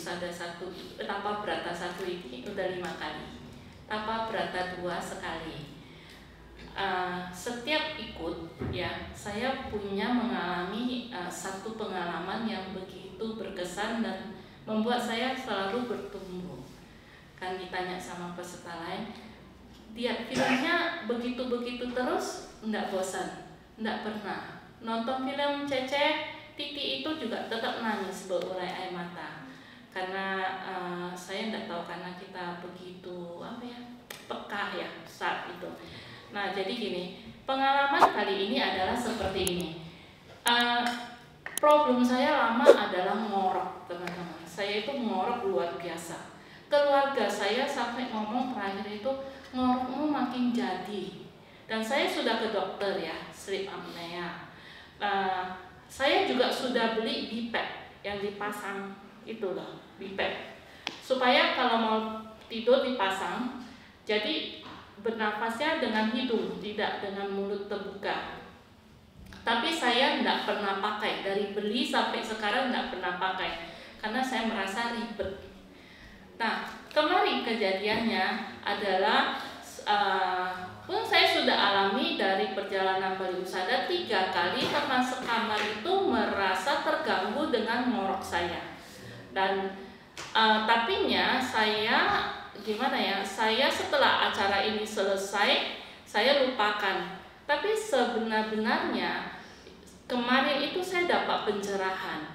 Usada 1, Tapa Brata 1 ini udah 5 kali, Tapa Brata 2 sekali. Setiap ikut ya, saya punya mengalami satu pengalaman yang begitu berkesan dan membuat saya selalu bertumbuh. Kan ditanya sama peserta lain, dia filmnya begitu-begitu terus, enggak bosan, enggak pernah. Nonton film Cece, Titi itu juga tetap nangis berurai air mata. Karena saya enggak tahu, karena kita begitu peka ya saat itu. Nah, jadi gini, pengalaman kali ini adalah seperti ini. Problem saya lama adalah ngorok, teman-teman. Saya itu ngorok luar biasa. Keluarga saya sampai ngomong terakhir itu, ngorokmu makin jadi. Dan saya sudah ke dokter ya, sleep apnea. Saya juga sudah beli BiPAP yang dipasang itu loh, BiPAP. Supaya kalau mau tidur dipasang, jadi bernafasnya dengan hidung, tidak dengan mulut terbuka. Tapi saya tidak pernah pakai, dari beli sampai sekarang tidak pernah pakai, karena saya merasa ribet. Nah, kemarin kejadiannya adalah pun saya sudah alami dari perjalanan Bali Usada 3 kali teman sekamar itu merasa terganggu dengan ngorok saya. Dan tapinya saya gimana ya, saya setelah acara ini selesai saya lupakan. Tapi sebenarnya kemarin itu saya dapat pencerahan.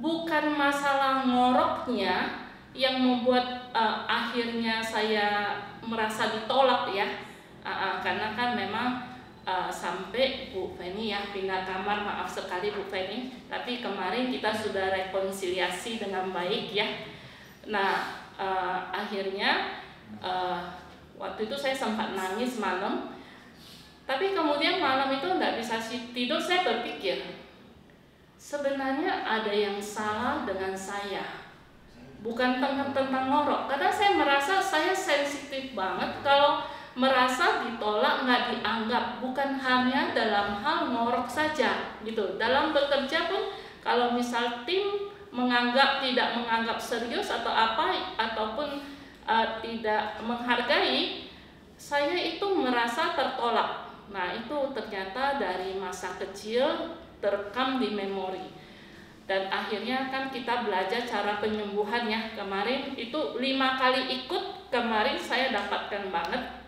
Bukan masalah ngoroknya yang membuat akhirnya saya merasa ditolak ya, karena kan memang sampai Bu Feni ya pindah kamar, maaf sekali Bu Feni, tapi kemarin kita sudah rekonsiliasi dengan baik ya. Nah, akhirnya waktu itu saya sempat nangis malam, tapi kemudian malam itu nggak bisa tidur. Saya berpikir sebenarnya ada yang salah dengan saya, bukan tentang ngorok, karena saya merasa saya sensitif banget kalau merasa ditolak, nggak dianggap, bukan hanya dalam hal ngorok saja gitu. Dalam bekerja pun kalau misal tim tidak menganggap serius atau apa, ataupun tidak menghargai, saya itu merasa tertolak. Nah, itu ternyata dari masa kecil terekam di memori. Dan akhirnya kan kita belajar cara penyembuhannya. Kemarin itu 5 kali ikut, kemarin saya dapatkan banget.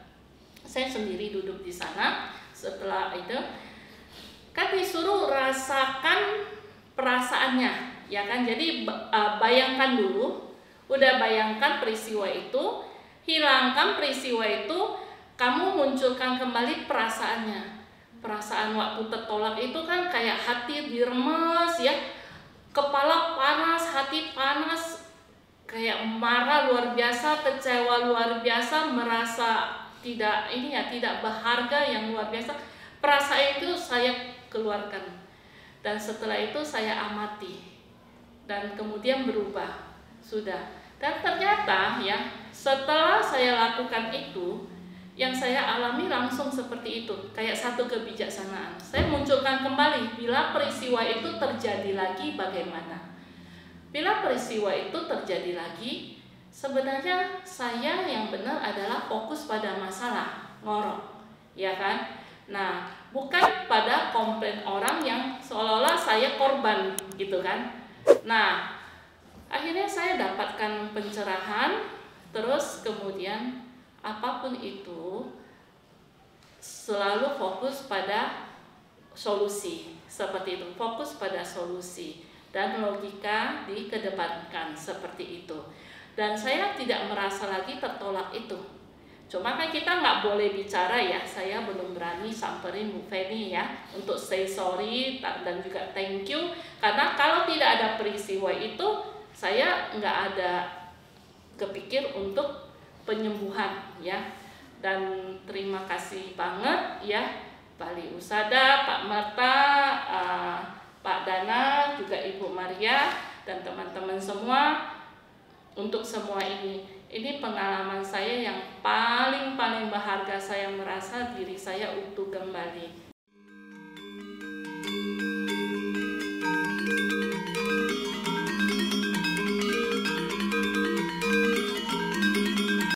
Saya sendiri duduk di sana. Setelah itu kan disuruh rasakan perasaannya, ya kan. Jadi bayangkan dulu, udah bayangkan peristiwa itu, hilangkan peristiwa itu, kamu munculkan kembali perasaannya. Perasaan waktu tertolak itu kan kayak hati diremes ya, kepala panas, hati panas, kayak marah luar biasa, kecewa luar biasa, merasa tidak berharga yang luar biasa. Perasaan itu saya keluarkan, dan setelah itu saya amati, dan kemudian berubah sudah. Dan ternyata ya, setelah saya lakukan itu, yang saya alami langsung seperti itu, kayak satu kebijaksanaan. Saya munculkan kembali, bila peristiwa itu terjadi lagi bagaimana. Bila peristiwa itu terjadi lagi, sebenarnya saya yang benar adalah fokus pada masalah ngorok, ya kan? Nah, bukan pada komplain orang yang seolah-olah saya korban gitu kan. Nah, akhirnya saya dapatkan pencerahan, terus kemudian apapun itu selalu fokus pada solusi, seperti itu, fokus pada solusi dan logika dikedepankan seperti itu. Dan saya tidak merasa lagi tertolak itu. Cuma kan kita nggak boleh bicara ya, saya belum berani samperin Bu Feni ya untuk say sorry dan juga thank you, karena kalau tidak ada peristiwa itu saya nggak ada kepikir untuk penyembuhan ya. Dan terima kasih banget ya Bali Usada, Pak Marta, Pak Dana, juga Ibu Maria dan teman-teman semua untuk semua ini. Ini pengalaman saya yang paling berharga. Saya merasa diri saya utuh kembali.